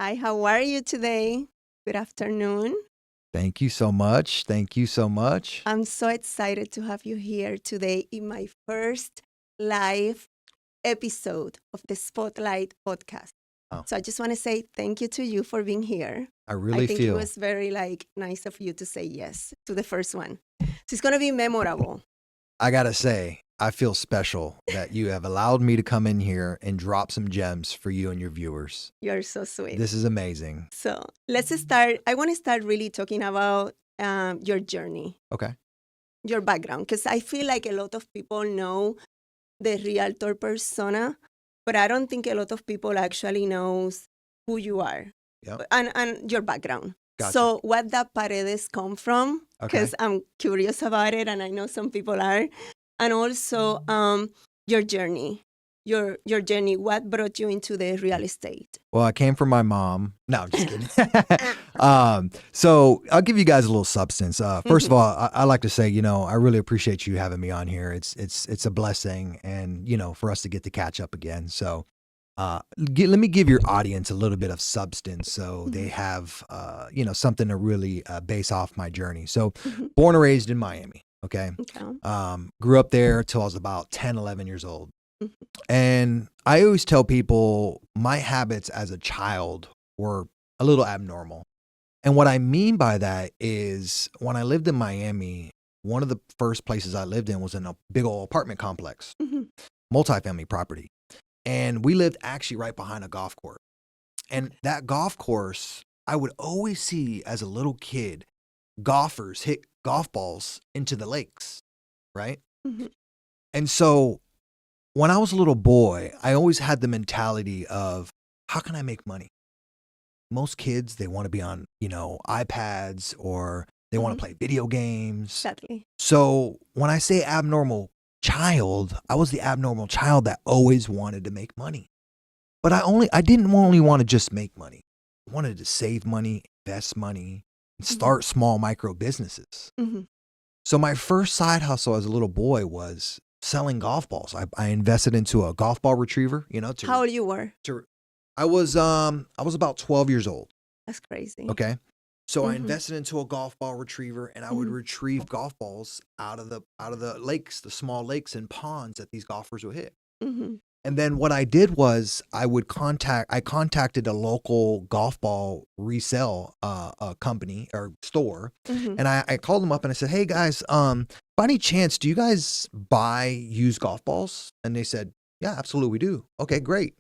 Hi, how are you today? Good afternoon. Thank you so much. Thank you so much. I'm so excited to have you here today in my first live episode of the Spotlight podcast. Oh, So I just want to say thank you to you for being here. I I really think it feel was very nice of you to say yes to the first one. So it's going to be memorable. I gotta say, I feel special that you have allowed me to come in here and drop some gems for you and your viewers. You're so sweet. This is amazing. So let's start. I want to start really talking about your journey, Okay. your background, because I feel like a lot of people know the realtor persona, but I don't think a lot of people actually knows who you are Yep. and your background. Gotcha. So what that Paredes come from, Okay. because I'm curious about it and I know some people are, and also your journey. Your journey, what brought you into the real estate? Well, I came from my mom. No, I'm just kidding. So I'll give you guys a little substance. First of all, I like to say, I really appreciate you having me on here. It's a blessing, and for us to get to catch up again. So let me give your audience a little bit of substance, so they have something to really base off my journey. So born and raised in Miami. Okay. Grew up there till I was about 10, 11 years old. And I always tell people my habits as a child were a little abnormal. And what I mean by that is when I lived in Miami, one of the first places I lived in was in a big old apartment complex, multifamily property. And we lived actually right behind a golf course. And that golf course, I would always see as a little kid, golfers hit golf balls into the lakes, right? And so when I was a little boy, I always had the mentality of, how can I make money? Most kids, they want to be on, iPads, or they want to play video games. Exactly. So when I say abnormal child, I was the abnormal child that always wanted to make money. But I didn't only want to just make money. I wanted to save money, invest money, and start small micro businesses. So my first side hustle as a little boy was selling golf balls. I invested into a golf ball retriever, How old you were? I was about 12 years old. That's crazy. Okay. So I invested into a golf ball retriever, and I would retrieve golf balls out of the lakes, the small lakes and ponds that these golfers would hit. And then what I did was I contacted a local golf ball resale company or store, and I called them up and I said, "Hey guys, by any chance, do you guys buy used golf balls?" And they said, "Yeah, absolutely we do." "Okay, great.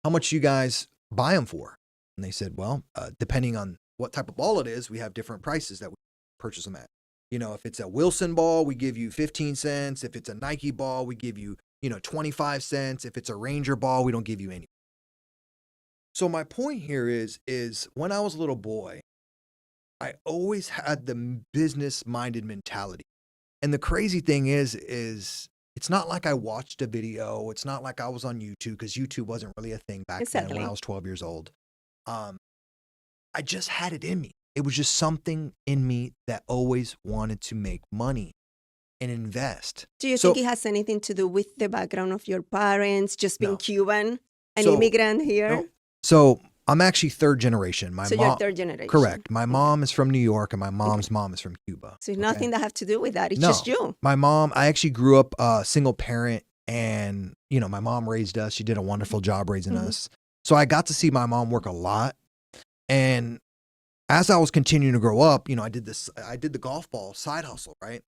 How much you guys buy them for?" And they said, "Well, depending on what type of ball it is, we have different prices that we purchase them at. If it's a Wilson ball, we give you 15 cents. If it's a Nike ball, we give you 25 cents. If it's a Ranger ball, we don't give you any." So my point here is when I was a little boy, I always had the business-minded mentality. And the crazy thing is it's not like I watched a video. It's not like I was on YouTube, because YouTube wasn't really a thing back then when I was 12 years old. I just had it in me. It was just something in me that always wanted to make money and invest. Do you think it has anything to do with the background of your parents, just being Cuban, an immigrant here? No. So I'm actually third generation. You're third generation. Correct. My mom is from New York, and my mom's mom is from Cuba. So nothing that have to do with that. It's just you. My mom, I actually grew up single parent, and my mom raised us. She did a wonderful job raising us. So I got to see my mom work a lot. And as I was continuing to grow up, I did the golf ball side hustle, right?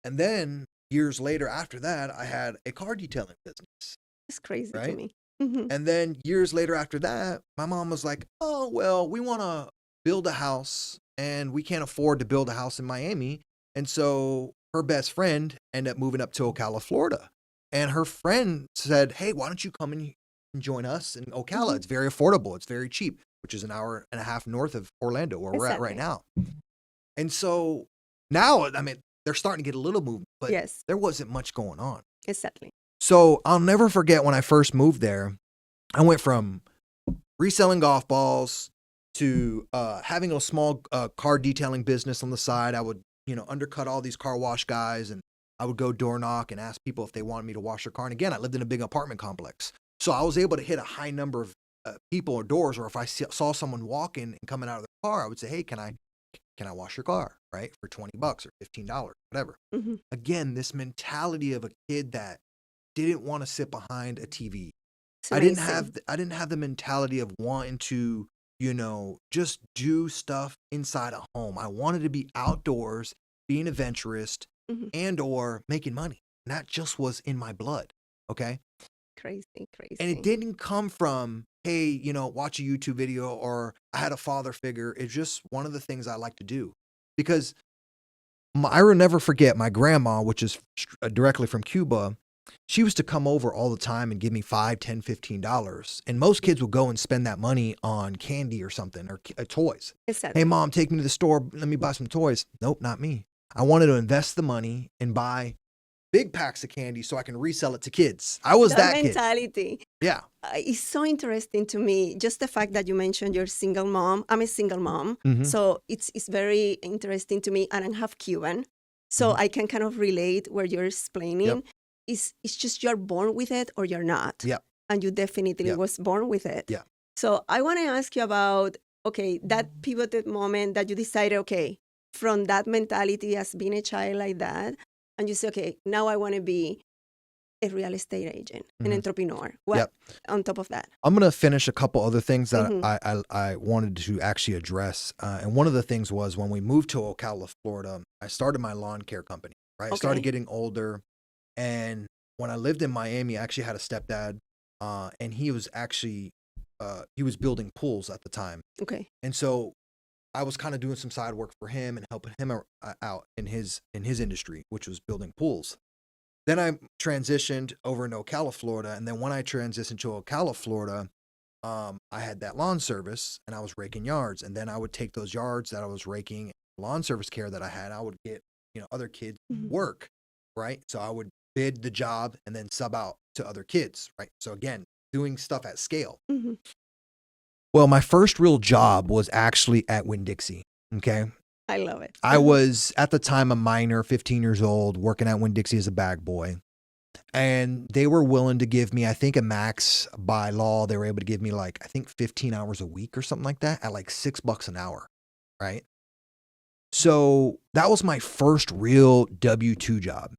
And then years later after that, I had a car detailing business. It's crazy right? to me. And then years later after that, my mom was like, "Oh, well, we want to build a house, and we can't afford to build a house in Miami." And so her best friend ended up moving up to Ocala, Florida. And her friend said, "Hey, why don't you come and join us in Ocala? It's very affordable. It's very cheap," which is an hour and a half north of Orlando, where we're at right now. And so now, they're starting to get a little movement, but there wasn't much going on. Exactly. So I'll never forget when I first moved there, I went from reselling golf balls to having a small car detailing business on the side. I would, undercut all these car wash guys, and I would go door knock and ask people if they wanted me to wash their car. And again, I lived in a big apartment complex. So I was able to hit a high number people or doors, or if I saw someone walking and coming out of the car, I would say, hey, can I wash your car, right, for $20 or $15, whatever. Mm-hmm. Again, this mentality of a kid that didn't want to sit behind a TV. It's I didn't amazing. have the mentality of wanting to, just do stuff inside a home. I wanted to be outdoors, being adventurous, Mm-hmm. and or making money. And that just was in my blood. Okay. Crazy, And it crazy. didn't come from, hey, watch a YouTube video, or I had a father figure. It's just one of the things I like to do. Because I will never forget my grandma, which is directly from Cuba. She used to come over all the time and give me $5, $10, $15. And most kids would go and spend that money on candy or something, or toys. Hey, Exactly. mom, take me to the store. Let me buy some toys. Nope, not me. I wanted to invest the money and buy big packs of candy so I can resell it to kids. I was That that kid. mentality. Yeah. It's so interesting to me. Just the fact that you mentioned you're single mom. I'm a single mom, Mm-hmm. so it's very interesting to me, and I'm half Cuban, so Mm-hmm. I can kind of relate where you're explaining. Yep. It's just you're born with it or you're not. Yep. And you definitely Yep. was born with it. Yeah. So I want to ask you about, okay, that pivoted moment that you decided, okay, from that mentality as being a child like that, and you say, okay, now I want to be a real estate agent, an entrepreneur. What Yep. on top of that? I'm going to finish a couple other things that Mhm. I wanted to actually address. And one of the things was when we moved to Ocala, Florida, I started my lawn care company, right? I started Okay. getting older. And when I lived in Miami, I actually had a stepdad, and he was actually, he was building pools at the time. Okay. And so I was kind of doing some side work for him and helping him out in his industry, which was building pools. Then I transitioned over into Ocala, Florida. And then when I transitioned to Ocala, Florida, I had that lawn service and I was raking yards. And then I would take those yards that I was raking, lawn service care that I had, I would get, other kids Mhm. work, right? So I would bid the job and then sub out to other kids, right? So again, doing stuff at scale. Mhm. Well, my first real job was actually at Winn-Dixie. Okay. I love it. I was at the time a minor, 15 years old, working at Winn-Dixie as a bag boy. And they were willing to give me, I think, a max by law. They were able to give me like, I think 15 hours a week or something like that at like $6 an hour. Right. So that was my first real W-2 job.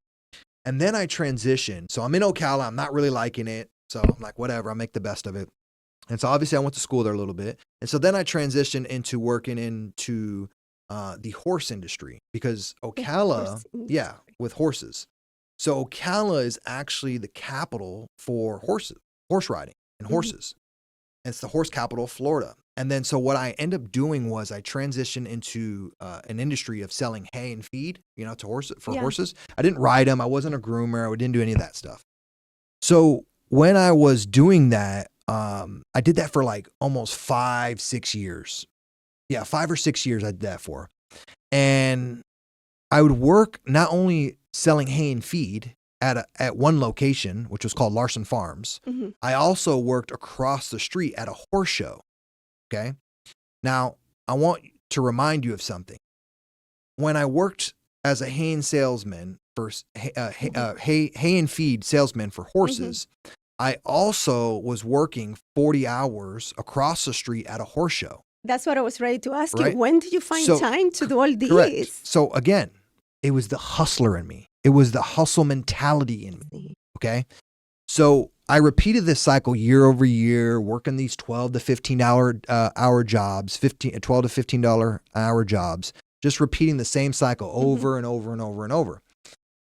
And then I transitioned. So I'm in Ocala. I'm not really liking it. So I'm like, whatever, I'll make the best of it. And so obviously I went to school there a little bit. And so then I transitioned into working into the horse industry, because The Ocala, horse yeah, industry. with horses. So Ocala is actually the capital for horse riding and Mhm. horses. And it's the horse capital of Florida. And then so what I ended up doing was I transitioned into an industry of selling hay and feed, to Yeah. horses. I didn't ride them. I wasn't a groomer. I didn't do any of that stuff. So when I was doing that, I did that for like almost 5, 6 years. Yeah, 5 or 6 years I did that for. And I would work not only selling hay and feed at one location, which was called Larson Farms. Mhm. I also worked across the street at a horse show. Okay. Now, I want to remind you of something. When I worked as a hay and salesman for hay and feed salesman for horses, I also was working 40 hours across the street at a horse show. That's what I was ready to ask you. Right. When did you find So, time to do all correct. this? So again, it was the hustler in me. It was the hustle mentality in me. Okay. So I repeated this cycle year over year, working these 12 to 15 hour jobs, 12 to $15 hour jobs, just repeating the same cycle over and over and over and over.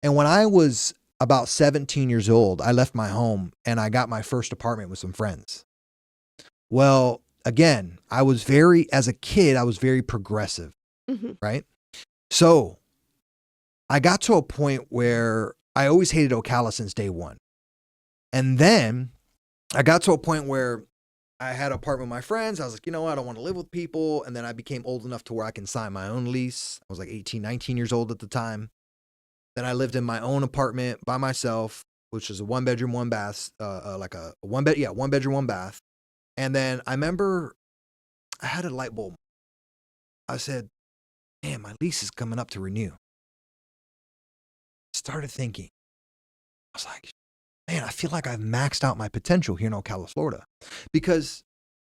And when I was about 17 years old, I left my home and I got my first apartment with some friends. Well, again, as a kid, I was very progressive, right? So I got to a point where I always hated Ocala since day one. And then I got to a point where I had an apartment with my friends. I was like, you know what? I don't want to live with people. And then I became old enough to where I can sign my own lease. I was like 18, 19 years old at the time. Then I lived in my own apartment by myself, which is a 1-bedroom, 1-bath, like a one bedroom, 1-bath. And then I remember I had a light bulb. I said, man, my lease is coming up to renew. Started thinking, I was like, man, I feel like I've maxed out my potential here in Ocala, Florida. Because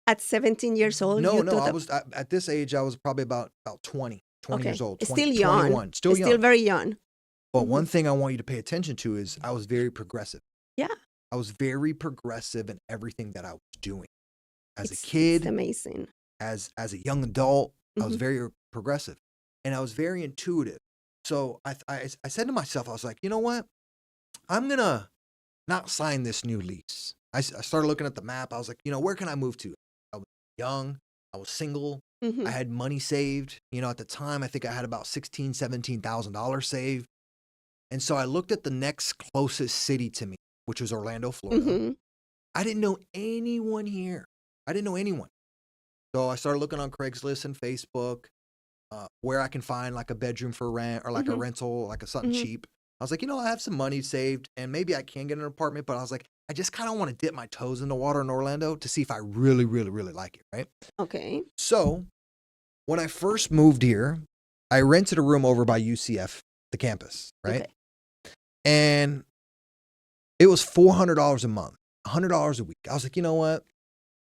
At 17 years old, No, you no, thought I was at this age. I was probably about 20 okay, years old. it's 20, still young. 21, still It's young. still very young. But one thing I want you to pay attention to is I was very progressive. Yeah. I was very progressive in everything that I was doing. As a It's kid, amazing. as a young adult, I was very progressive, and I was very intuitive. So I said to myself, I was like, you know what? I'm gonna not sign this new lease. I started looking at the map. I was like, you know, where can I move to? I was young. I was single. I had money saved. You know, at the time, I think I had about $16,000, $17,000 saved. And so I looked at the next closest city to me, which was Orlando, Florida. I didn't know anyone here. I didn't know anyone. So I started looking on Craigslist and Facebook, where I can find like a bedroom for rent or like a rental, like something cheap. I was like, you know, I have some money saved and maybe I can get an apartment, but I was like, I just kind of want to dip my toes in the water in Orlando to see if I really, really, really like it, right? Okay. So when I first moved here, I rented a room over by UCF, the campus, right? Okay. And it was $400 a month, $100 a week. I was like, you know what?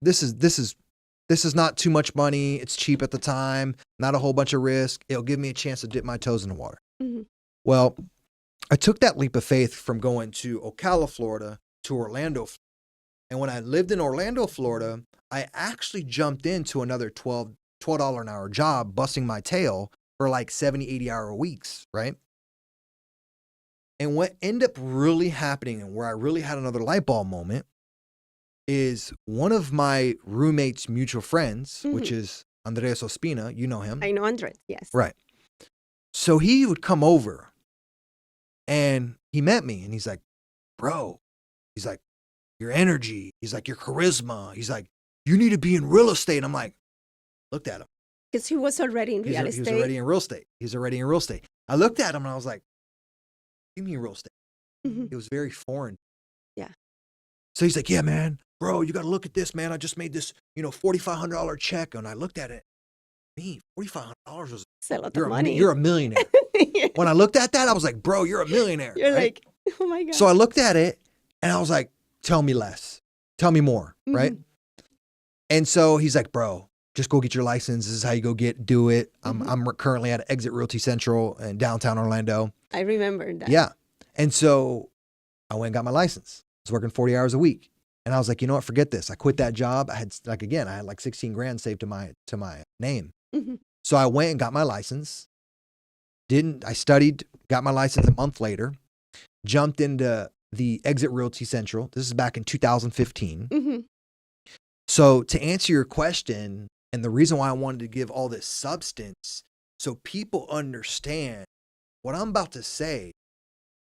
This is not too much money. It's cheap at the time, not a whole bunch of risk. It'll give me a chance to dip my toes in the water. Well, I took that leap of faith from going to Ocala, Florida to Orlando. And when I lived in Orlando, Florida, I actually jumped into another $12 an hour job, busting my tail for like 70, 80-hour weeks, right? And what ended up really happening and where I really had another light bulb moment is one of my roommate's mutual friends, which is Andres Ospina. You know him. I know Andres, yes. Right. So he would come over and he met me and he's like, bro, he's like, your energy, he's like, your charisma, he's like, you need to be in real estate. I'm like, looked at him. Because he was already in real estate. He was already in real estate. He's already in real estate. I looked at him and I was like, give me real estate. It was very foreign. Yeah. So he's like, yeah, man, bro, you got to look at this, man. I just made this, $4,500 check. And I looked at it. Me, $4,500 was a lot of money. You're a millionaire. Yeah. When I looked at that, I was like, bro, you're a millionaire. You're right? like, oh my God. So I looked at it and I was like, tell me less. Tell me more. Right. And so he's like, bro, just go get your license. This is how you do it. I'm currently at Exit Realty Central in downtown Orlando. I remember that. Yeah. And so I went and got my license. I was working 40 hours a week. And I was like, you know what? Forget this. I quit that job. I had like 16 grand saved to my name. So I went and got my license. I studied, got my license a month later, jumped into the Exit Realty Central. This is back in 2015. So to answer your question, and the reason why I wanted to give all this substance, so people understand what I'm about to say,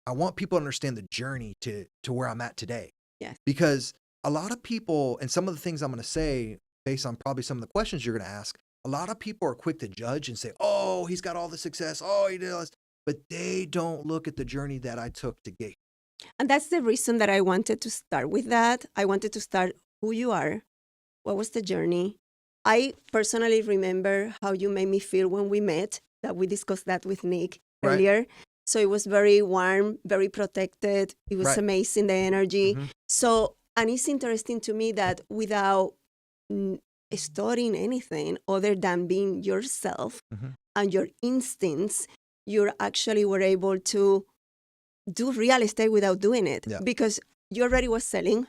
I want people to understand the journey to where I'm at today. Yes. Because a lot of people, and some of the things I'm going to say, based on probably some of the questions you're going to ask, a lot of people are quick to judge and say, oh, he's got all the success. Oh, he does. But they don't look at the journey that I took to get here. And that's the reason that I wanted to start with that. I wanted to start who you are. What was the journey? I personally remember how you made me feel when we met, that we discussed that with Nick earlier. So it was very warm, very protected. It was amazing, the energy. So, and it's interesting to me that without studying anything other than being yourself and your instincts, you actually were able to do real estate without doing it because you already was selling,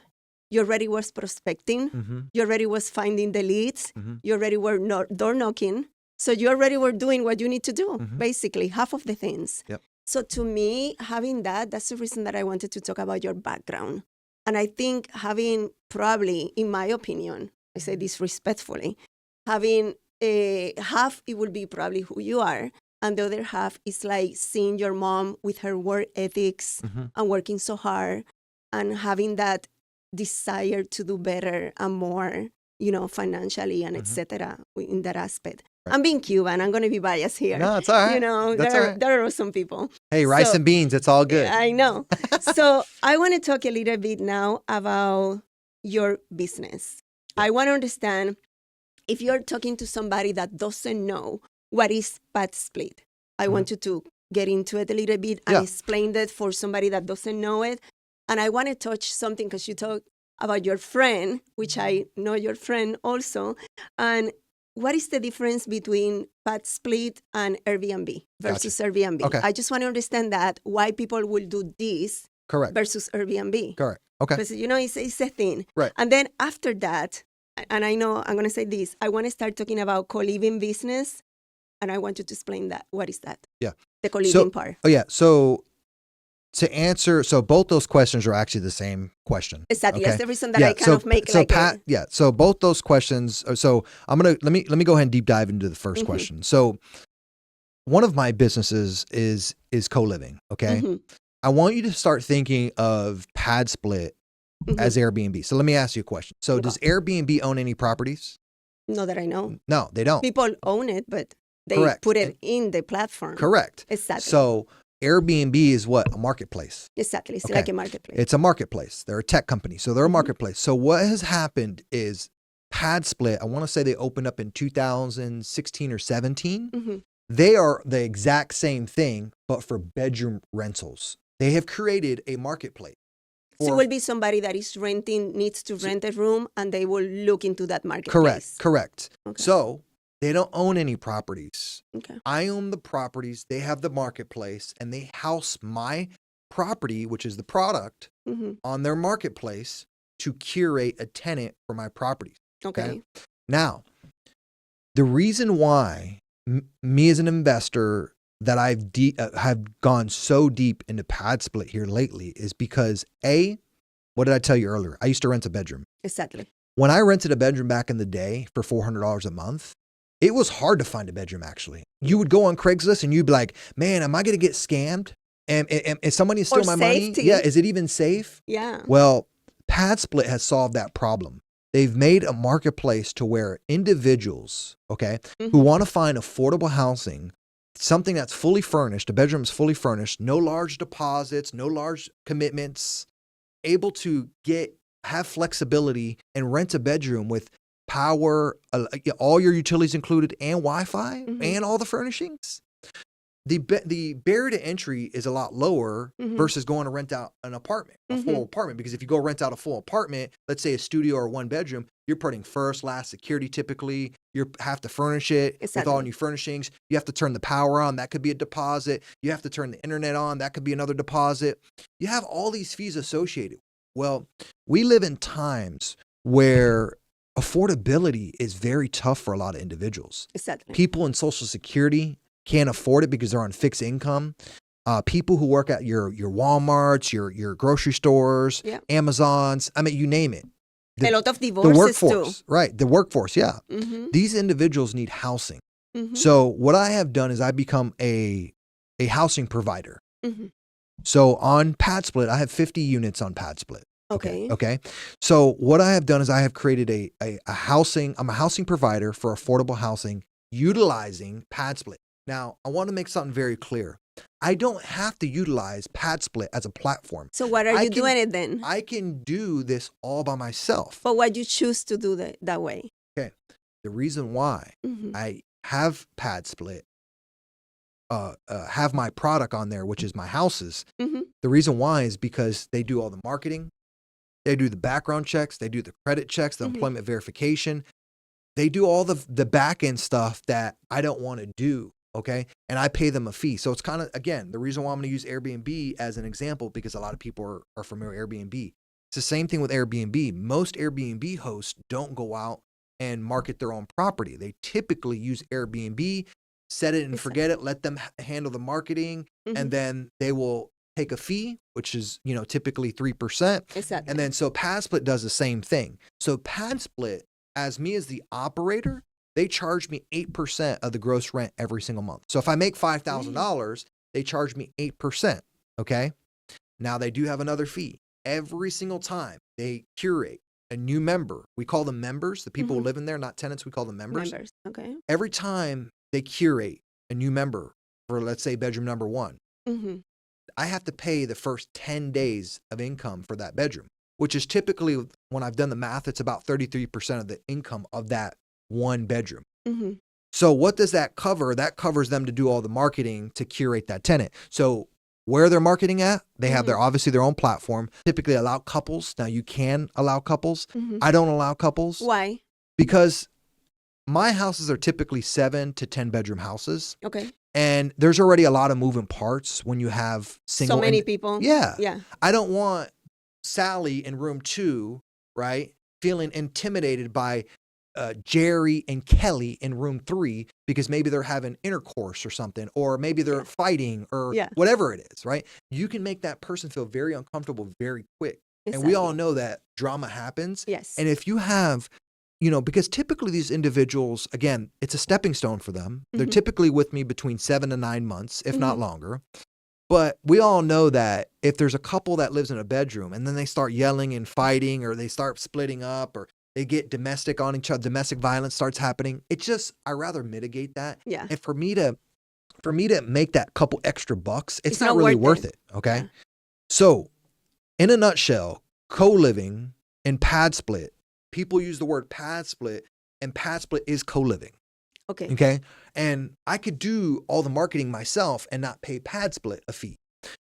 you already was prospecting, you already was finding the leads, you already were door knocking. So you already were doing what you need to do, basically, half of the things. So to me, having that's the reason that I wanted to talk about your background. And I think having probably, in my opinion, I say this respectfully, having half, it will be probably who you are. And the other half is like seeing your mom with her work ethics and working so hard and having that desire to do better and more, financially and etc. in that aspect. I'm being Cuban. I'm going to be biased here. No, it's all right. There are some people. Hey, rice and beans. It's all good. I know. So I want to talk a little bit now about your business. I want to understand if you're talking to somebody that doesn't know what is PadSplit. I want you to get into it a little bit and explain that for somebody that doesn't know it. And I want to touch something because you about your friend, which I know your friend also, and what is the difference between PadSplit and Airbnb versus Airbnb? Okay. I just want to understand that, why people will do this Correct. versus Airbnb. Correct. Okay. Because, it's a thing. Right. And then after that, and I know I'm going to say this, I want to start talking about co-living business, and I want you to explain that. What is that? Yeah. The co-living part. Oh, yeah. So to answer, both those questions are actually the same question. Exactly. Okay? That's the reason that I kind of make So both those questions. So let me go ahead and deep dive into the 1st question. So one of my businesses is co-living. Okay. I want you to start thinking of PadSplit as Airbnb. So let me ask you a question. So does Airbnb own any properties? Not that I know. No, they don't. People own it, but they put it in the platform. Correct. Exactly. So Airbnb is what? A marketplace. Exactly. It's like a marketplace. It's a marketplace. They're a tech company. So they're a marketplace. So what has happened is PadSplit, I want to say they opened up in 2016 or 17. They are the exact same thing, but for bedroom rentals. They have created a marketplace. So it will be somebody that is needs to rent a room, and they will look into that marketplace. Correct. Okay. So they don't own any properties. Okay. I own the properties. They have the marketplace, and they house my property, which is the product, on their marketplace to curate a tenant for my properties. Okay. Now, the reason why me as an investor that have gone so deep into PadSplit here lately is because what did I tell you earlier? I used to rent a bedroom. Exactly. When I rented a bedroom back in the day for $400 a month, it was hard to find a bedroom, actually. You would go on Craigslist and you'd be like, man, am I going to get scammed? And is somebody steal my money? Yeah. Is it even safe? Yeah. Well, PadSplit has solved that problem. They've made a marketplace to where individuals, who want to find affordable housing, something that's fully furnished, a bedroom's fully furnished, no large deposits, no large commitments, able to have flexibility and rent a bedroom with power, all your utilities included, and Wi-Fi and all the furnishings. The barrier to entry is a lot lower versus going to rent out an apartment, a full apartment. Because if you go rent out a full apartment, let's say a studio or one bedroom, you're putting first, last security typically. You have to furnish it with all new furnishings. You have to turn the power on. That could be a deposit. You have to turn the internet on. That could be another deposit. You have all these fees associated. Well, we live in times where affordability is very tough for a lot of individuals. Exactly. People in Social Security can't afford it because they're on fixed income. People who work at your Walmarts, your grocery stores, Amazons, I mean, you name it. A lot of divorces the workforce, too. Right, the workforce, yeah. These individuals need housing. So what I have done is I become a housing provider. So on PadSplit, I have 50 units on PadSplit. Okay. So what I have done is I have created I'm a housing provider for affordable housing utilizing PadSplit. Now, I want to make something very clear. I don't have to utilize PadSplit as a platform. So what are you doing it then? I can do this all by myself. But why do you choose to do that way? Okay. The reason why I have PadSplit, have my product on there, which is my houses. The reason why is because they do all the marketing. They do the background checks. They do the credit checks, the employment verification. They do all the back end stuff that I don't want to do. Okay. And I pay them a fee. So it's kind of, again, the reason why I'm going to use Airbnb as an example, because a lot of people are familiar with Airbnb. It's the same thing with Airbnb. Most Airbnb hosts don't go out and market their own property. They typically use Airbnb, set it and forget it, let them handle the marketing, and then they will take a fee, which is, typically 3%. Exactly. And then so PadSplit does the same thing. So PadSplit, as me as the operator, they charge me 8% of the gross rent every single month. So if I make $5,000, they charge me 8%. Okay. Now they do have another fee. Every single time they curate a new member, we call them members, the people who live in there, not tenants, we call them members. Okay. Every time they curate a new member for, let's say, bedroom number 1, I have to pay the first 10 days of income for that bedroom, which is typically, when I've done the math, it's about 33% of the income of that one bedroom. So what does that cover? That covers them to do all the marketing to curate that tenant. So where they're marketing at. They have their obviously their own platform. Typically allow couples. Now you can allow couples. I don't allow couples. Why? Because my houses are typically 7 to 10 bedroom houses. Okay. And there's already a lot of moving parts when you have single. So many people. Yeah. Yeah. I don't want Sally in room 2, right, feeling intimidated by Jerry and Kelly in room 3 because maybe they're having intercourse or something, or maybe they're fighting or whatever it is, right? You can make that person feel very uncomfortable very quick. Exactly. And we all know that drama happens. Yes. And if you have, because typically these individuals, again, it's a stepping stone for them. They're typically with me between 7 to 9 months, if not longer. But we all know that if there's a couple that lives in a bedroom and then they start yelling and fighting, or they start splitting up, or they get domestic on each other, domestic violence starts happening, I rather mitigate that. Yeah. And for me to make that couple extra bucks, it's not really worth it. Okay. Yeah. So in a nutshell, co-living and PadSplit, people use the word PadSplit, and PadSplit is co-living. Okay. Okay. And I could do all the marketing myself and not pay PadSplit a fee.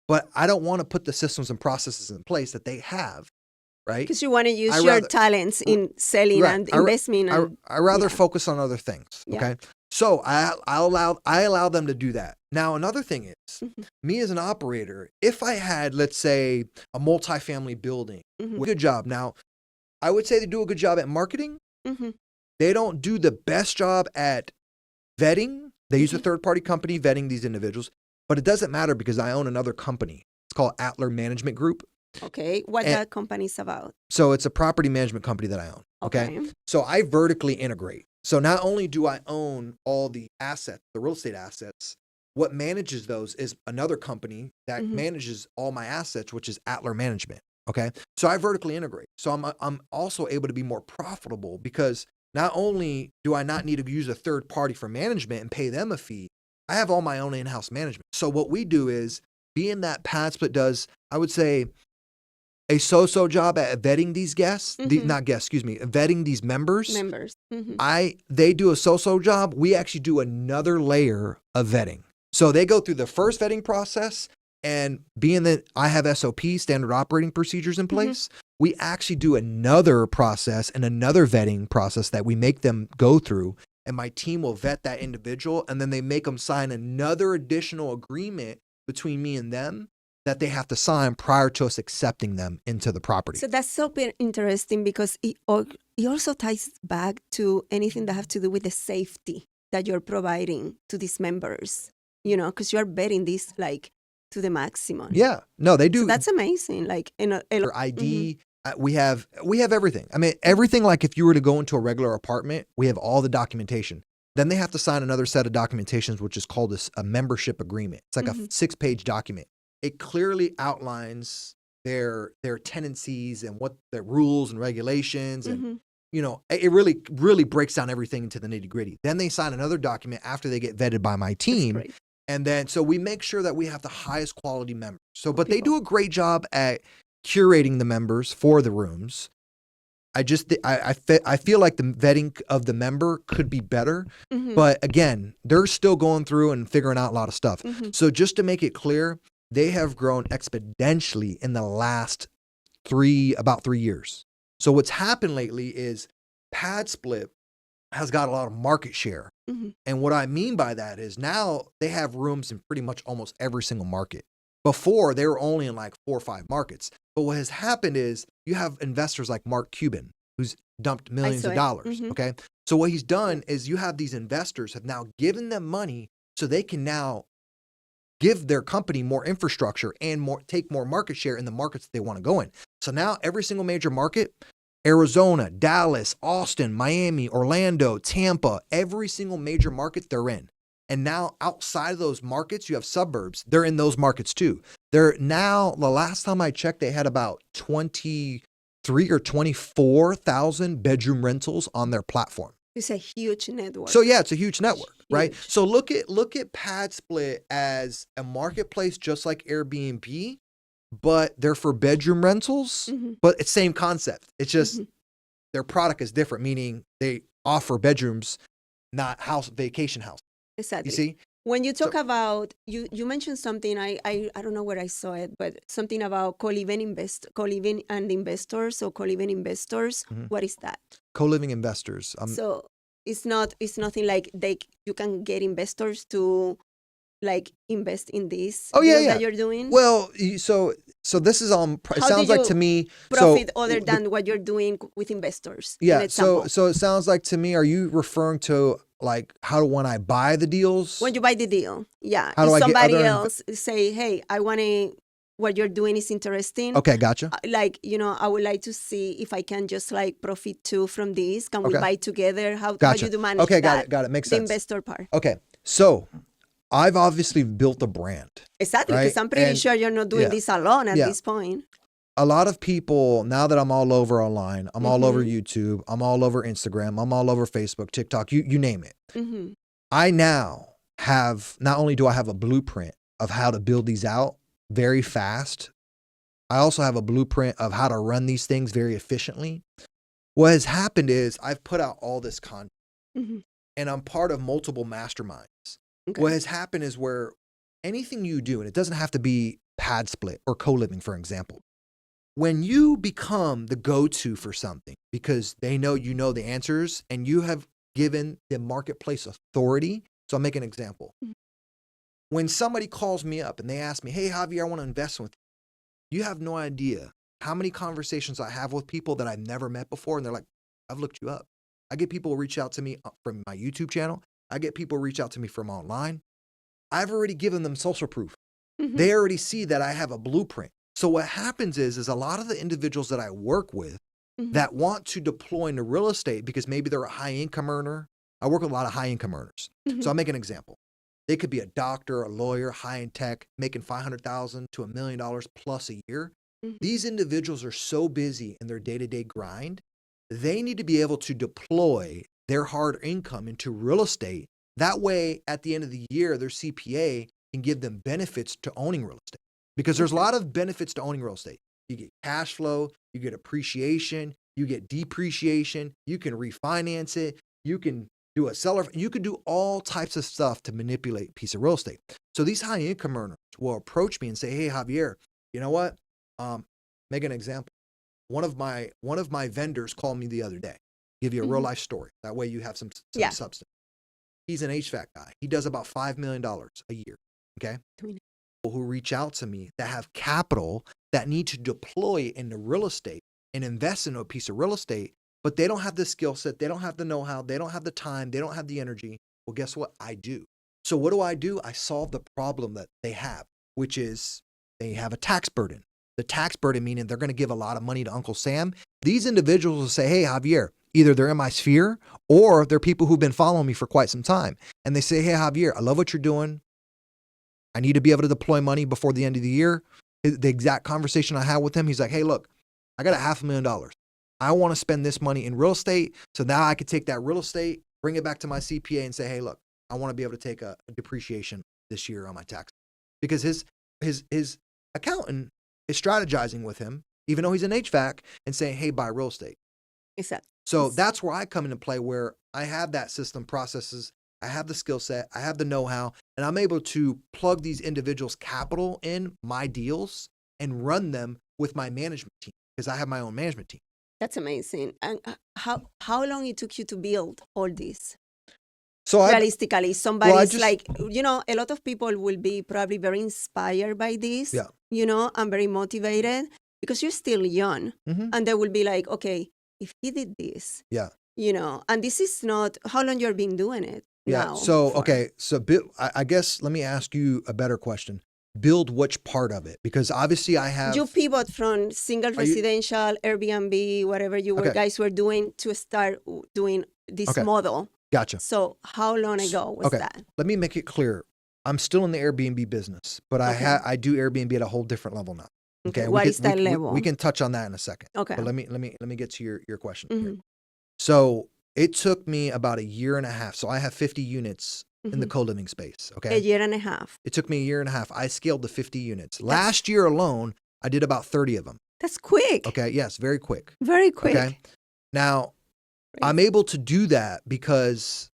But I don't want to put the systems and processes in place that they have, right? Because you want to use your talents in selling and investment. I rather focus on other things. Okay. Yeah. So I allow them to do that. Now, another thing is, me as an operator, if I had, let's say, a multifamily building, good job. Now, I would say they do a good job at marketing. They don't do the best job at vetting. They use a third-party company vetting these individuals, but it doesn't matter because I own another company. It's called Atler Management Group. Okay. What that company is about? So it's a property management company that I own. Okay. So I vertically integrate. So not only do I own all the assets, the real estate assets, what manages those is another company that manages all my assets, which is Atler Management. Okay. So I vertically integrate. So I'm also able to be more profitable because not only do I not need to use a third party for management and pay them a fee, I have all my own in-house management. So what we do is, being that PadSplit does, I would say, a so-so job at vetting these guests, vetting these members. They do a so-so job. We actually do another layer of vetting. So they go through the first vetting process, and being that I have SOP, standard operating procedures in place, we actually do another process and another vetting process that we make them go through, and my team will vet that individual, and then they make them sign another additional agreement between me and them that they have to sign prior to us accepting them into the property. So that's so interesting because it also ties back to anything that has to do with the safety that you're providing to these members, because you're betting this to the maximum. Yeah, no, they do. So that's amazing. Their ID, we have everything. I mean, everything. Like if you were to go into a regular apartment, we have all the documentation. Then they have to sign another set of documentations, which is called a membership agreement. It's like a 6-page document. It clearly outlines their tenancies and what their rules and regulations, and it really, really breaks down everything into the nitty gritty. Then they sign another document after they get vetted by my team. And then, so we make sure that we have the highest quality members. So, but they do a great job at curating the members for the rooms. I feel like the vetting of the member could be better, but again, they're still going through and figuring out a lot of stuff. So just to make it clear, they have grown exponentially in the last about 3 years. So what's happened lately is PadSplit has got a lot of market share. And what I mean by that is now they have rooms in pretty much almost every single market. Before, they were only in like 4 or 5 markets. But what has happened is you have investors like Mark Cuban, who's dumped millions of dollars. Okay. So what he's done is you have these investors have now given them money so they can now give their company more infrastructure and take more market share in the markets that they want to go in. So now every single major market, Arizona, Dallas, Austin, Miami, Orlando, Tampa, every single major market they're in. And now outside of those markets, you have suburbs. They're in those markets too. They're now, the last time I checked, they had about 23 or 24,000 bedroom rentals on their platform. It's a huge network. So yeah, it's a huge network, right? So look at PadSplit as a marketplace just like Airbnb, but they're for bedroom rentals, but it's same concept. It's just their product is different, meaning they offer bedrooms, not vacation house. Exactly. You see? When you talk about, you mentioned something, I don't know where I saw it, but something about co-living and investors or co-living investors. Mhm. What is that? Co-living investors. So it's nothing like you can get investors to like invest in this Oh yeah, deal yeah. that you're doing. Well, so this is on. It How sounds do like you to me. profit So other than what you're doing with investors? An yeah. example. So it sounds like to me. Are you referring to like when I buy the deals? When you buy the deal, yeah. How do If I get somebody other? else say, "Hey, I want to," what you're doing is interesting. Okay, gotcha. Like, I would like to see if I can just like profit too from this. Can we Okay. buy together? How Gotcha. you do manage Okay, that? got it. Makes The sense. investor part. Okay, so I've obviously built a brand. Exactly, right? because I'm pretty And sure you're not doing yeah, this alone at yeah. this point. A lot of people, now that I'm all over online, I'm all over Mhm. YouTube, I'm all over Instagram, I'm all over Facebook, TikTok, you name it. Mhm. I now have, not only do I have a blueprint of how to build these out very fast, I also have a blueprint of how to run these things very efficiently. What has happened is I've put out all this content Mhm. and I'm part of multiple masterminds. Okay. What has happened is where anything you do, and it doesn't have to be PadSplit or co-living, for example, when you become the go-to for something because they know you know the answers and you have given the marketplace authority. So I'll make an example. Mhm. When somebody calls me up and they ask me, "Hey, Javier, I want to invest with you," you have no idea how many conversations I have with people that I've never met before. And they're like, "I've looked you up." I get people reach out to me from my YouTube channel. I get people reach out to me from online. I've already given them social proof. Mhm. They already see that I have a blueprint. So what happens is a lot of the individuals that I work with Mhm. that want to deploy into real estate because maybe they're a high income earner. I work with a lot of high income earners. Mhm. So I'll make an example. They could be a doctor, a lawyer, high in tech, making $500,000 to $1 million plus a year. Mhm. These individuals are so busy in their day-to-day grind. They need to be able to deploy their hard income into real estate. That way, at the end of the year, their CPA can give them benefits to owning real estate. Because there's a lot of benefits to owning real estate. You get cash flow, you get appreciation, you get depreciation, you can refinance it, you can do a seller, you can do all types of stuff to manipulate a piece of real estate. So these high income earners will approach me and say, "Hey, Javier, you know what? Make an example. One of my vendors called me the other day. Give you a real life story. That way you have some Yeah. substance. He's an HVAC guy. He does about $5 million a year. Okay. Who reach out to me that have capital that need to deploy into real estate and invest in a piece of real estate, but they don't have the skill set, they don't have the know-how, they don't have the time, they don't have the energy. Well, guess what? I do. So what do? I solve the problem that they have, which is they have a tax burden. The tax burden meaning they're going to give a lot of money to Uncle Sam. These individuals will say, "Hey, Javier," either they're in my sphere or they're people who've been following me for quite some time. And they say, "Hey, Javier, I love what you're doing. I need to be able to deploy money before the end of the year." The exact conversation I had with him, he's like, "Hey, look, I got $500,000. I want to spend this money in real estate. So now I could take that real estate, bring it back to my CPA and say, hey, look, I want to be able to take a depreciation this year on my tax." Because his accountant is strategizing with him, even though he's an HVAC, and saying, "Hey, buy real estate." Exactly. So that's where I come into play, where I have that system processes, I have the skill set, I have the know-how, and I'm able to plug these individuals' capital in my deals and run them with my management team because I have my own management team. That's amazing. And how long it took you to build all this? So realistically, somebody's like, a lot of people will be probably very inspired by this, yeah, and very motivated because you're still young. Mm-hmm. And they will be like, okay, if he did this, yeah, and this is not how long you've been doing it. yeah. Now So, okay. So I guess let me ask you a better question. Build which part of it? Because obviously I have. You pivot from single residential, Airbnb, whatever you guys were doing to start doing this model. Gotcha. So how long ago was that? Let me make it clear. I'm still in the Airbnb business, but I do Airbnb at a whole different level now. Okay. What is that level? We can touch on that in a second. Okay. But let me get to your question Mm-hmm. here. So it took me about 1.5 years. So I have 50 units in the co-living space. Okay. 1.5 years. It took me 1.5 years. I scaled to 50 units. Last year alone, I did about 30 of them. That's quick. Okay. Yes. Very quick. Very quick. Okay. Now, I'm able to do that because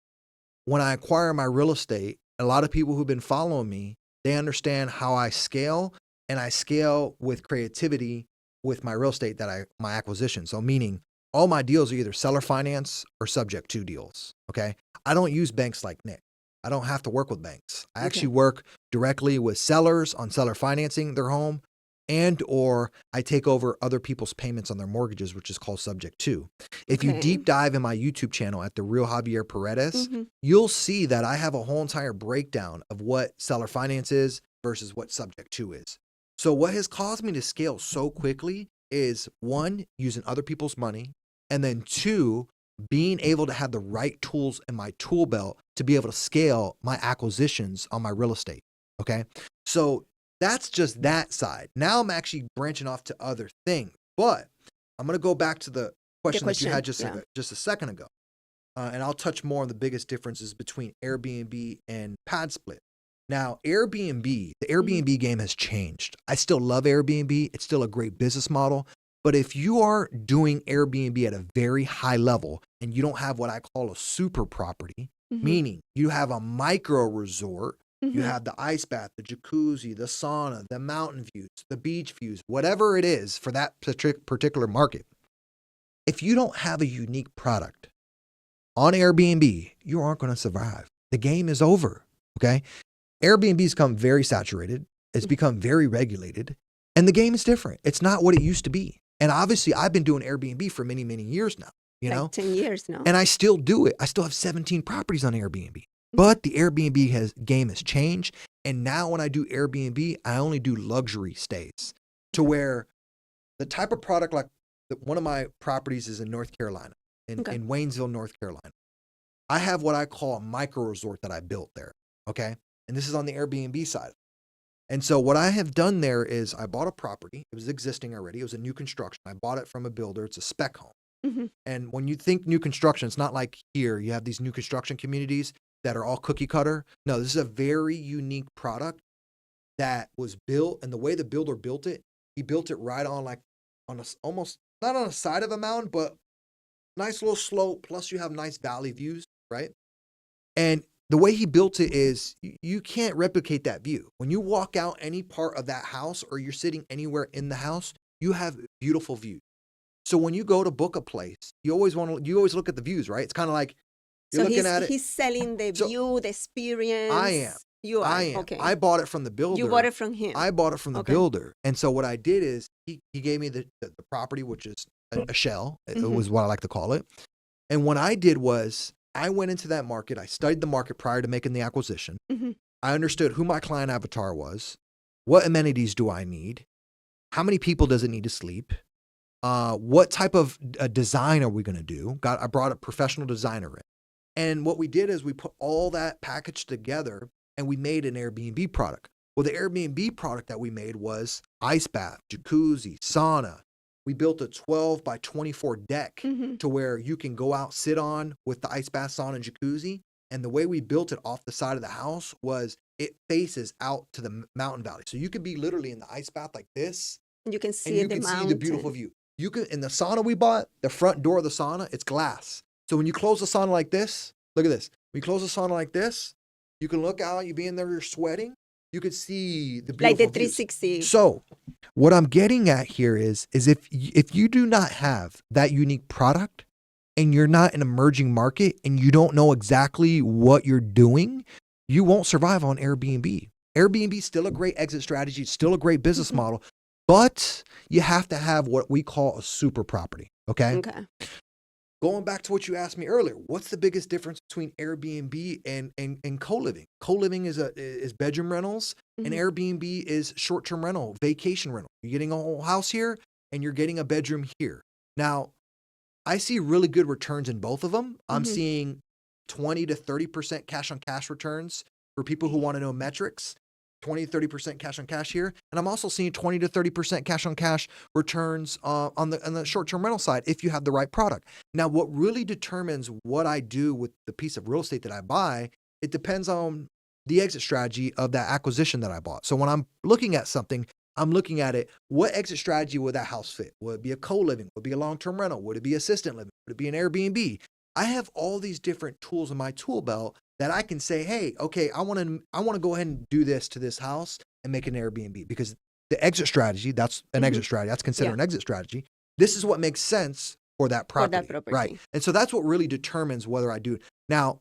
when I acquire my real estate, a lot of people who've been following me, they understand how I scale, and I scale with creativity with my real estate my acquisition. So meaning all my deals are either seller finance or subject to deals. Okay. I don't use banks like Nick. I don't have to work with banks. I actually work directly with sellers on seller financing their home, and or I take over other people's payments on their mortgages, which is called subject to. If you deep dive in my YouTube channel at The Real Javier Paredes, you'll see that I have a whole entire breakdown of what seller finance is versus what subject to is. So what has caused me to scale so quickly is, one, using other people's money, and then two, being able to have the right tools in my tool belt to be able to scale my acquisitions on my real estate. Okay. So that's just that side. Now I'm actually branching off to other things, but I'm going to go back to the question that you had just a second ago. And I'll touch more on the biggest differences between Airbnb and PadSplit. Now, the Airbnb game has changed. I still love Airbnb. It's still a great business model. But if you are doing Airbnb at a very high level and you don't have what I call a super property, meaning you have a micro resort, you have the ice bath, the jacuzzi, the sauna, the mountain views, the beach views, whatever it is for that particular market. If you don't have a unique product on Airbnb, you aren't going to survive. The game is over. Okay. Airbnb's become very saturated. It's become very regulated, and the game is different. It's not what it used to be. And obviously I've been doing Airbnb for many, many years now, you know, 10 years now. And I still do it. I still have 17 properties on Airbnb, but the Airbnb game has changed. And now when I do Airbnb, I only do luxury stays, to where the type of product, like one of my properties is in North Carolina, in Waynesville, North Carolina. I have what I call a micro resort that I built there. Okay. And this is on the Airbnb side. And so what I have done there is I bought a property. It was existing already. It was a new construction. I bought it from a builder. It's a spec home. And when you think new construction, it's not like here you have these new construction communities that are all cookie cutter. No, this is a very unique product that was built. And the way the builder built it, he built it right on almost not on the side of a mountain, but nice little slope. Plus you have nice valley views, right? And the way he built it is you can't replicate that view. When you walk out any part of that house or you're sitting anywhere in the house, you have beautiful views. So when you go to book a place, you always look at the views, right? It's kind of like you're looking at it. He's selling the view, the experience. I am. You are. I am. Okay. I bought it from the builder. You bought it from him. I bought it from the builder. And so what I did is he gave me the property, which is a shell. It was what I like to call it. And what I did was I went into that market. I studied the market prior to making the acquisition. I understood who my client avatar was. What amenities do I need? How many people does it need to sleep? What type of design are we going to do? I brought a professional designer in. And what we did is we put all that package together and we made an Airbnb product. Well, the Airbnb product that we made was ice bath, jacuzzi, sauna. We built a 12 by 24 deck to where you can go out, sit on with the ice bath, sauna, and jacuzzi. And the way we built it off the side of the house was it faces out to the mountain valley. So you could be literally in the ice bath like this. You can see the beautiful view. You can, in the sauna we bought, the front door of the sauna, it's glass. So when you close the sauna like this, look at this. When you close the sauna like this, you can look out, you be in there, you're sweating. You could see the beautiful like the 360. Views. So what I'm getting at here is if you do not have that unique product and you're not an emerging market and you don't know exactly what you're doing, you won't survive on Airbnb. Airbnb is still a great exit strategy. It's still a great business model, but you have to have what we call a super property. Okay. Going back to what you asked me earlier, what's the biggest difference between Airbnb and co-living? Co-living is bedroom rentals, and Airbnb is short-term rental, vacation rental. You're getting a whole house here, and you're getting a bedroom here. Now, I see really good returns in both of them. I'm seeing 20 to 30% cash-on-cash returns for people who want to know metrics. 20 to 30% cash on cash here. And I'm also seeing 20 to 30% cash on cash returns on the short-term rental side if you have the right product. Now, what really determines what I do with the piece of real estate that I buy, it depends on the exit strategy of that acquisition that I bought. So when I'm looking at something, I'm looking at it, what exit strategy would that house fit? Would it be a co-living? Would it be a long-term rental? Would it be assistant living? Would it be an Airbnb? I have all these different tools in my tool belt that I can say, hey, okay, I want to go ahead and do this to this house and make an Airbnb, because the exit strategy, that's an exit strategy. That's considered an exit strategy. This is what makes sense for that property. Right. And so that's what really determines whether I do it. Now,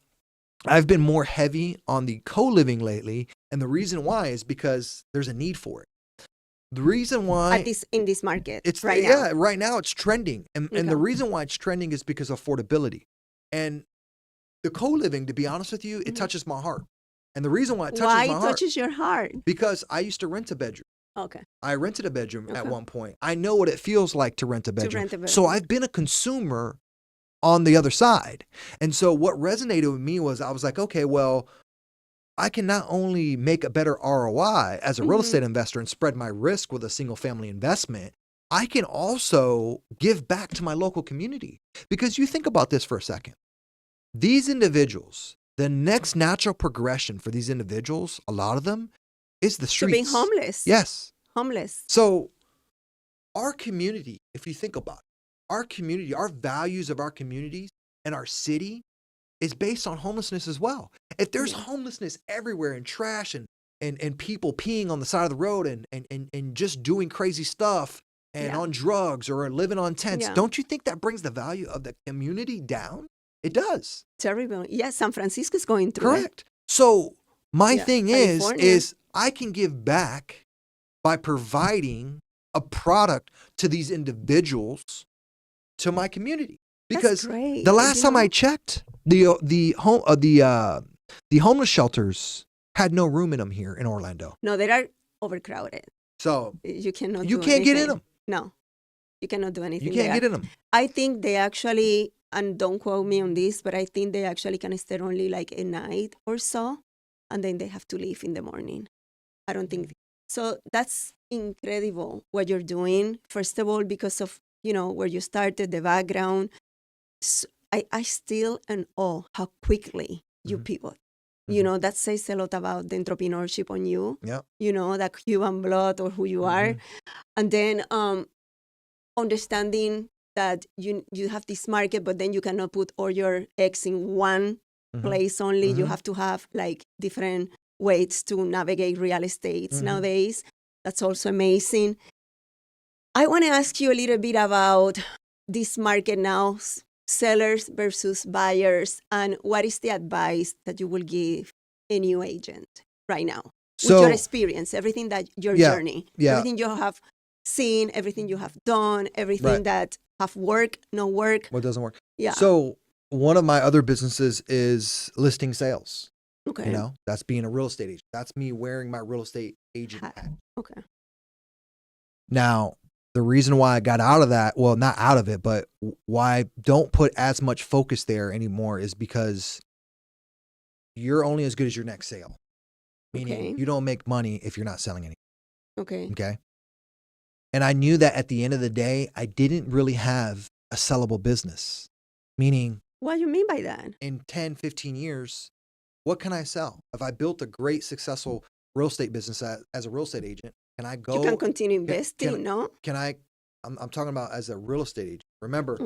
I've been more heavy on the co-living lately, and the reason why is because there's a need for it. The reason why in this market, it's right now. right now it's trending, and the reason why it's trending is because of affordability. And the co-living, to be honest with you, it touches my heart. And the reason why it touches my heart, touches your heart? Because I used to rent a bedroom. Okay. I rented a bedroom at one point. I know what it feels like to rent a bedroom. So I've been a consumer on the other side. And so what resonated with me was, I was like, okay, well, I can not only make a better ROI as a real estate investor and spread my risk with a single family investment, I can also give back to my local community. Because you think about this for a second. These individuals, the next natural progression for these individuals, a lot of them, is the streets. To being homeless. Yes. Homeless. So our community, if you think about it, our community, our values of our communities and our city is based on homelessness as well. If there's homelessness everywhere and trash and people peeing on the side of the road and just doing crazy stuff and on drugs or living on tents, don't you think that brings the value of the community down? It does. Terrible. Yes, San Francisco is going through Correct. So my thing California. is I can give back by providing a product to these individuals, to my community. Because the last time I checked, the homeless shelters had no room in them here in Orlando. No, they are overcrowded. So you can't get in them. No, you cannot do anything. You can't get in them. I think they actually, and don't quote me on this, but I think they actually can stay only like a night or so, and then they have to leave in the morning. I don't think so. That's incredible what you're doing. First of all, because of where you started, the background. So I still in awe how quickly you pivot. That says a lot about the entrepreneurship on you. Yeah. That Cuban blood or who you are. And then understanding that you have this market, but then you cannot put all your eggs in one place only. You have to have like different ways to navigate real estate nowadays. That's also amazing. I want to ask you a little bit about this market now, sellers versus buyers, and what is the advice that you will give a new agent right now? With your experience, everything that your journey, everything you have seen, everything you have done, everything that have worked, no work. What doesn't work. Yeah. So one of my other businesses is listing sales. Okay. That's being a real estate agent. That's me wearing my real estate agent hat. Okay. Now, the reason why I got out of that, well, not out of it, but why I don't put as much focus there anymore is because you're only as good as your next sale. Meaning you don't make money if you're not selling anything. Okay. And I knew that at the end of the day, I didn't really have a sellable business. Meaning, what do you mean by that? In 10, 15 years, what can I sell? If I built a great, successful real estate business as a real estate agent, can I go? You can continue investing, no? Can I? I'm talking about as a real estate agent. Remember,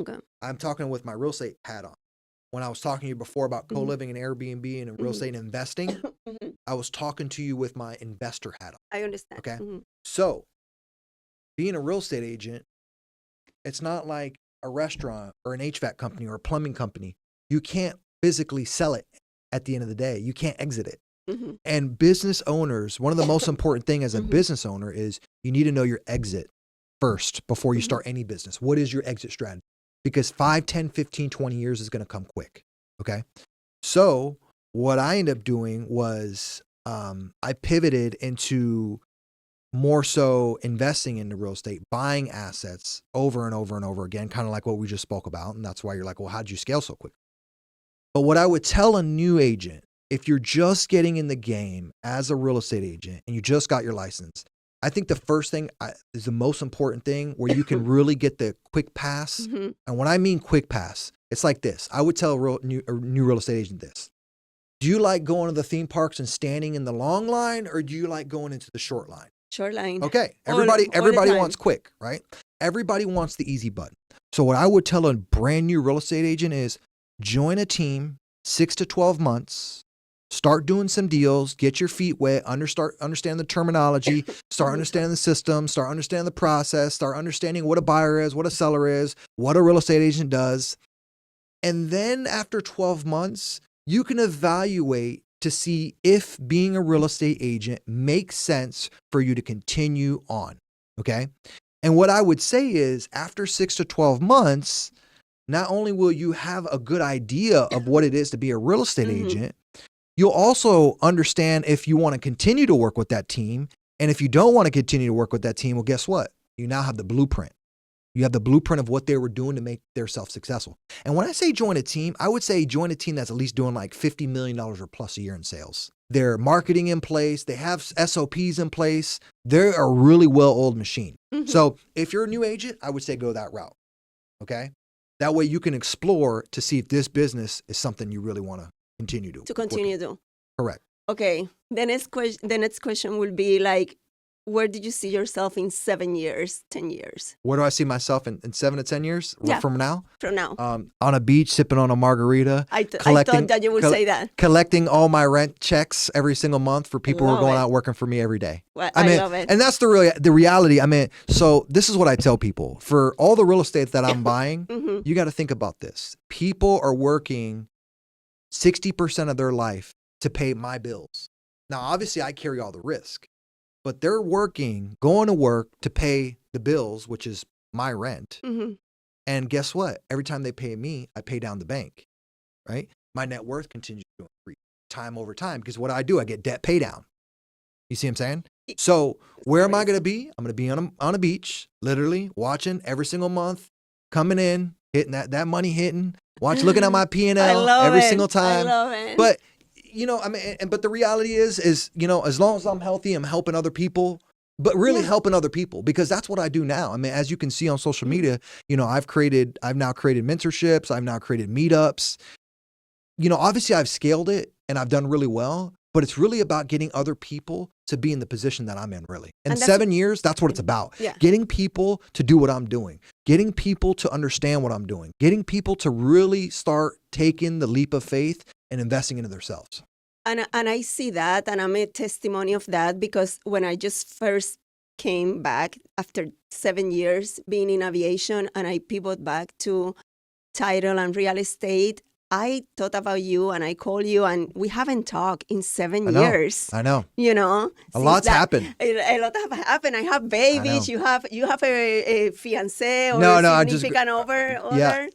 I'm talking with my real estate hat on. When I was talking to you before about co-living and Airbnb and real estate investing, I was talking to you with my investor hat on. I understand. Okay. So being a real estate agent, it's not like a restaurant or an HVAC company or a plumbing company. You can't physically sell it at the end of the day. You can't exit it. And business owners, one of the most important thing as a business owner is you need to know your exit first before you start any business. What is your exit strategy? Because 5, 10, 15, 20 years is going to come quick. Okay. So what I ended up doing was I pivoted into more so investing into real estate, buying assets over and over and over again, kind of like what we just spoke about. And that's why you're like, well, how'd you scale so quick? But what I would tell a new agent, if you're just getting in the game as a real estate agent and you just got your license, I think the first thing is the most important thing where you can really get the quick pass. And when I mean quick pass, it's like this. I would tell a new real estate agent this. Do you like going to the theme parks and standing in the long line, or do you like going into the short line? Short line. Okay. Everybody wants quick, right? Everybody wants the easy button. So what I would tell a brand new real estate agent is join a team 6 to 12 months, Start doing some deals, get your feet wet, understand the terminology, start understanding the system, start understanding the process, start understanding what a buyer is, what a seller is, what a real estate agent does. And then after 12 months, you can evaluate to see if being a real estate agent makes sense for you to continue on. Okay. And what I would say is after 6 to 12 months, not only will you have a good idea of what it is to be a real estate agent, you'll also understand if you want to continue to work with that team. And if you don't want to continue to work with that team, well, guess what? You now have the blueprint. You have the blueprint of what they were doing to make themselves successful. And when I say join a team, I would say join a team that's at least doing like $50 million or plus a year in sales. Their marketing in place. They have SOPs in place. They're a really well-oiled machine. So if you're a new agent, I would say go that route. Okay. That way you can explore to see if this business is something you really want to continue to. Correct. Okay. The next question will be like, where did you see yourself in 7 years, 10 years? Where do I see myself in 7 to 10 years from now? From now. On a beach, sipping on a margarita. I thought that you would say that. Collecting all my rent checks every single month for people who are going out working for me every day. Well, I love it. And that's the reality. I mean, so this is what I tell people. For all the real estate that I'm buying, you got to think about this. People are working 60% of their life to pay my bills. Now, obviously, I carry all the risk. But they're going to work to pay the bills, which is my rent. And guess what? Every time they pay me, I pay down the bank, right? My net worth continues to increase time over time because what I do, I get debt pay down. You see what I'm saying? So where am I going to be? I'm going to be on a beach, literally watching every single month, coming in, hitting that money hitting, looking at my P&L every single time. I love it. But I mean, but the reality is, as long as I'm healthy, I'm helping other people, but really helping other people because that's what I do now. I mean, as you can see on social media, I've now created mentorships. I've now created meetups. Obviously I've scaled it and I've done really well, but it's really about getting other people to be in the position that I'm in really. And 7 years, that's what it's about. Getting people to do what I'm doing, getting people to understand what I'm doing, getting people to really start taking the leap of faith and investing into themselves. And I see that, and I'm a testimony of that because when I just first came back after 7 years being in aviation and I pivoted back to title and real estate, I thought about you and I called you and we haven't talked in 7 years. I know. A lot's happened. A lot have happened. I have babies. You have a fiancé or a significant other.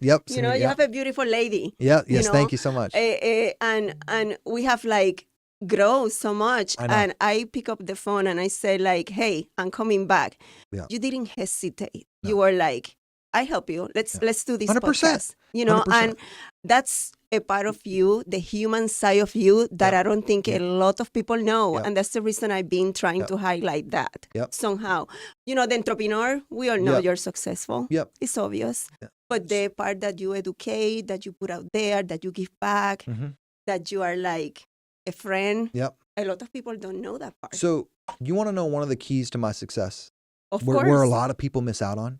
Yep. You have a beautiful lady. Yeah. Yes. Thank you so much. And we have like grown so much. And I pick up the phone and I say like, hey, I'm coming back. Yeah. You didn't hesitate. No. You were like, I help you. Let's do this 100%. Podcast. 100%. And that's a part of you, the human side of you that I don't think a lot of people know. And that's the reason I've been trying to highlight that somehow. The entrepreneur, we all know you're successful. It's obvious. But the part that you educate, that you put out there, that you give back, that you are like a friend. A lot of people don't know that part. So you want to know one of the keys to my success? Of course. Where a lot of people miss out on?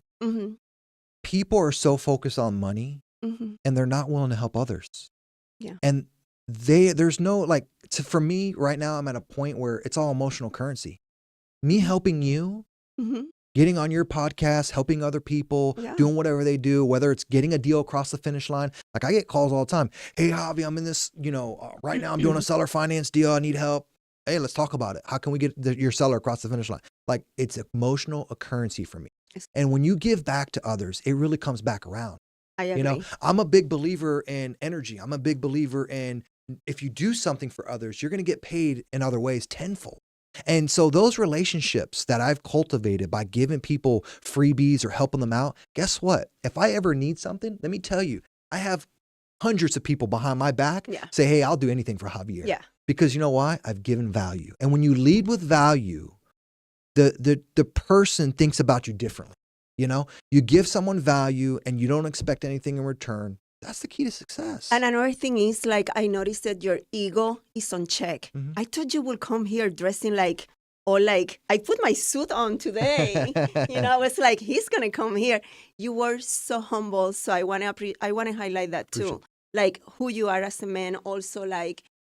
People are so focused on money and they're not willing to help others. And there's no for me right now, I'm at a point where it's all emotional currency. Me helping you, getting on your podcast, helping other people, doing whatever they do, whether it's getting a deal across the finish line. Like I get calls all the time. Hey, Javi, I'm in this, right now I'm doing a seller finance deal. I need help. Hey, let's talk about it. How can we get your seller across the finish line? Like it's emotional currency for me. And when you give back to others, it really comes back around. I agree. I'm a big believer in energy. I'm a big believer in if you do something for others, you're going to get paid in other ways tenfold. And so those relationships that I've cultivated by giving people freebies or helping them out, guess what? If I ever need something, let me tell you, I have hundreds of people behind my back say, hey, I'll do anything for Javier. Because you know why? I've given value. And when you lead with value, the person thinks about you differently. You give someone value and you don't expect anything in return. That's the key to success. And another thing is I noticed that your ego is on check. I thought you would come here dressing I put my suit on today. I was like, he's going to come here. You were so humble. So I want to highlight that too. Like who you are as a man, also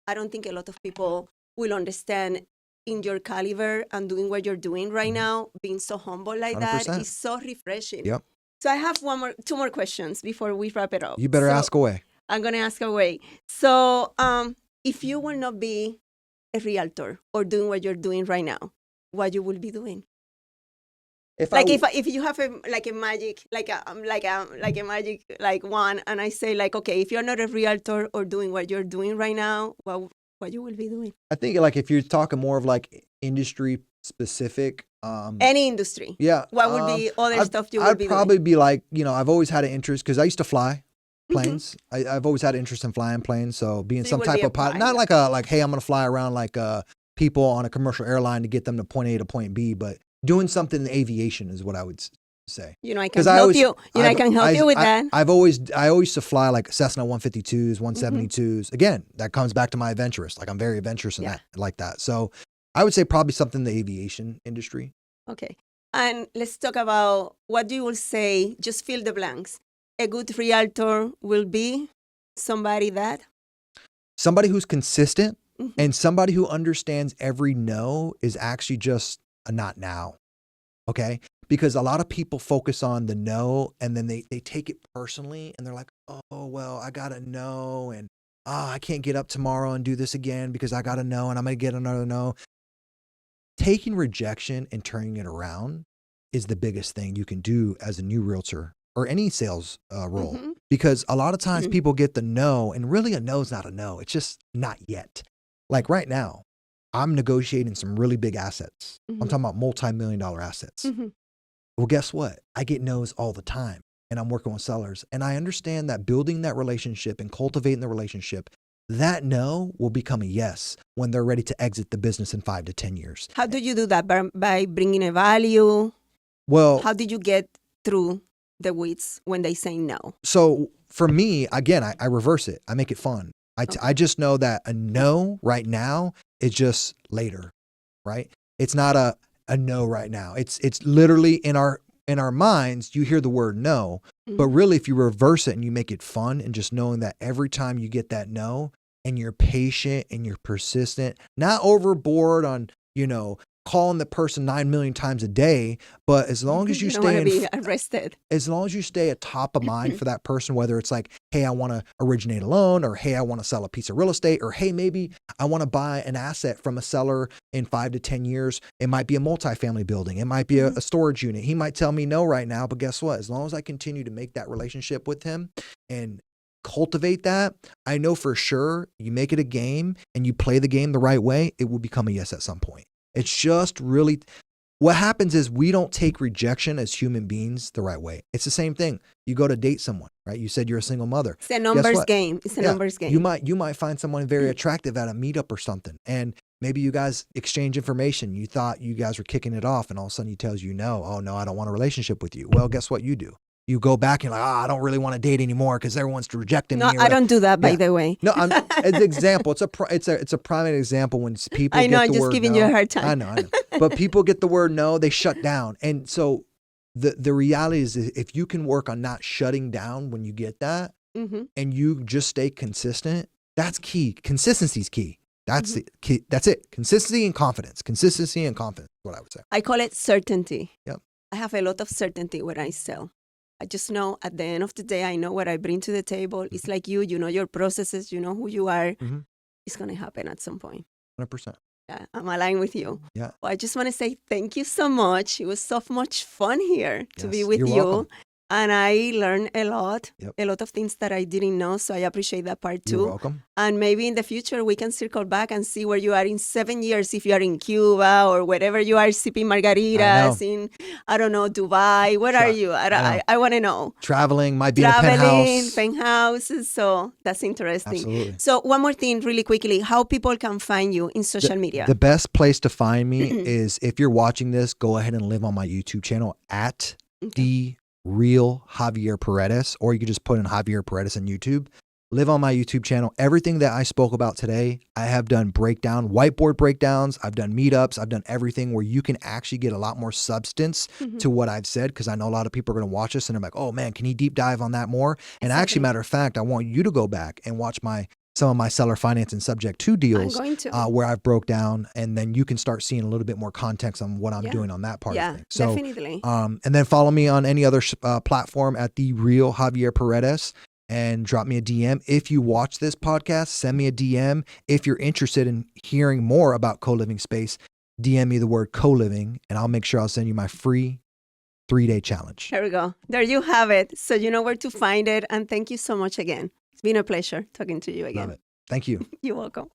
I don't think a lot of people will understand in your caliber and doing what you're doing right now, being so humble like that 100%. is so refreshing. Yep. So I have two more questions before we wrap it up. You better ask away. I'm going to ask away. So if you will not be a realtor or doing what you're doing right now, what you will be doing? If you have a magic wand, and I say like, okay, if you're not a realtor or doing what you're doing right now, what you will be doing? I think like if you're talking more of like industry specific, any industry, yeah, what would be other stuff you would be doing? I'd probably be like, I've always had an interest because I used to fly planes. I've always had an interest in flying planes. So being some type of pilot, not like hey, I'm gonna fly around like people on a commercial airline to get them to point A to point B, but doing something in aviation is what I would say. I can help you. I can help you with that. I always used to fly like Cessna 152s, 172s. Again, that comes back to my adventurous. Like I'm very adventurous in that, like that. So I would say probably something in the aviation industry. Okay. And let's talk about what you will say. Just fill the blanks. A good realtor will be somebody who's consistent and somebody who understands every no is actually just a not now. Okay. Because a lot of people focus on the no and then they take it personally and they're like, oh, well, I got to know. And I can't get up tomorrow and do this again because I got to know and I'm going to get another no. Taking rejection and turning it around is the biggest thing you can do as a new realtor or any sales role. Because a lot of times people get the no and really a no is not a no. It's just not yet. Like right now, I'm negotiating some really big assets. I'm talking about multi-million-dollar assets. Well, guess what? I get no's all the time and I'm working with sellers. And I understand that building that relationship and cultivating the relationship, that no will become a yes when they're ready to exit the business in 5 to 10 years. How do you do that? By bringing a value? Well, how did you get through the weeds when they say no? So for me, again, I reverse it. I make it fun. I just know that a no right now is just later, right? It's not a no right now. It's literally in our minds, you hear the word no, but really if you reverse it and you make it fun and just knowing that every time you get that no and you're patient and you're persistent, not overboard on, calling the person 9 million times a day, but as long as you stay arrested. As long as you stay at top of mind for that person, whether it's like, hey, I want to originate a loan, or hey, I want to sell a piece of real estate, or hey, maybe I want to buy an asset from a seller in 5 to 10 years. It might be a multifamily building. It might be a storage unit. He might tell me no right now, but guess what? As long as I continue to make that relationship with him and cultivate that, I know for sure you make it a game and you play the game the right way, it will become a yes at some point. It's just really, what happens is we don't take rejection as human beings the right way. It's the same thing. You go to date someone, right? You said you're a single mother. It's a numbers game. It's a numbers game. You might find someone very attractive at a meetup or something. And maybe you guys exchange information. You thought you guys were kicking it off and all of a sudden he tells you no. Oh no, I don't want a relationship with you. Well, guess what you do? You go back and like, I don't really want to date anymore because everyone's rejecting me. No, I don't do that, by the way. No, it's an example. It's a prime example when people I know, get I'm the just word giving no. you a hard time. I know. But people get the word no, they shut down. And so the reality is if you can work on not shutting down when you get that and you just stay consistent, that's key. Consistency is key. That's the key. That's it. Consistency and confidence. Consistency and confidence is what I would say. I call it certainty. Yep. I have a lot of certainty when I sell. I just know at the end of the day, I know what I bring to the table. It's like you know your processes, you know who you are. It's going to happen at some point. 100%. Yeah, I'm aligned with you. Yeah. Well, I just want to say thank you so much. It was so much fun here to be with you're you. welcome. And I learned a lot of things that I didn't know. So I appreciate that part too. You're welcome. And maybe in the future, we can circle back and see where you are in 7 years, if you are in Cuba or wherever you are sipping margaritas in, I don't know, Dubai. Where are you? I want to know. Traveling, might be in a penthouse. Penthouses. So that's interesting. Absolutely. So one more thing really quickly, how people can find you in social media. The best place to find me is if you're watching this, go ahead and live on my YouTube channel at the Real Javier Paredes, or you can just put in Javier Paredes on YouTube. Live on my YouTube channel. Everything that I spoke about today, I have done whiteboard breakdowns. I've done meetups. I've done everything where you can actually get a lot more substance to what I've said, because I know a lot of people are going to watch this and they're like, oh man, can he deep dive on that more? And actually, matter of fact, I want you to go back and watch my some of my seller finance and subject to I'm deals going to. where I've broke down, and then you can start seeing a little bit more context on what I'm Yeah. doing on that part Yeah, of things. So, definitely. and then follow me on any other platform at The Real Javier Paredes, and drop me a DM. If you watch this podcast, send me a DM. If you're interested in hearing more about co-living space, DM me the word co-living, and I'll make sure I'll send you my free 3-day challenge. Here we go. There you have it. So you know where to find it. And thank you so much again. It's been a pleasure talking to you again. Love it. Thank you. You're welcome.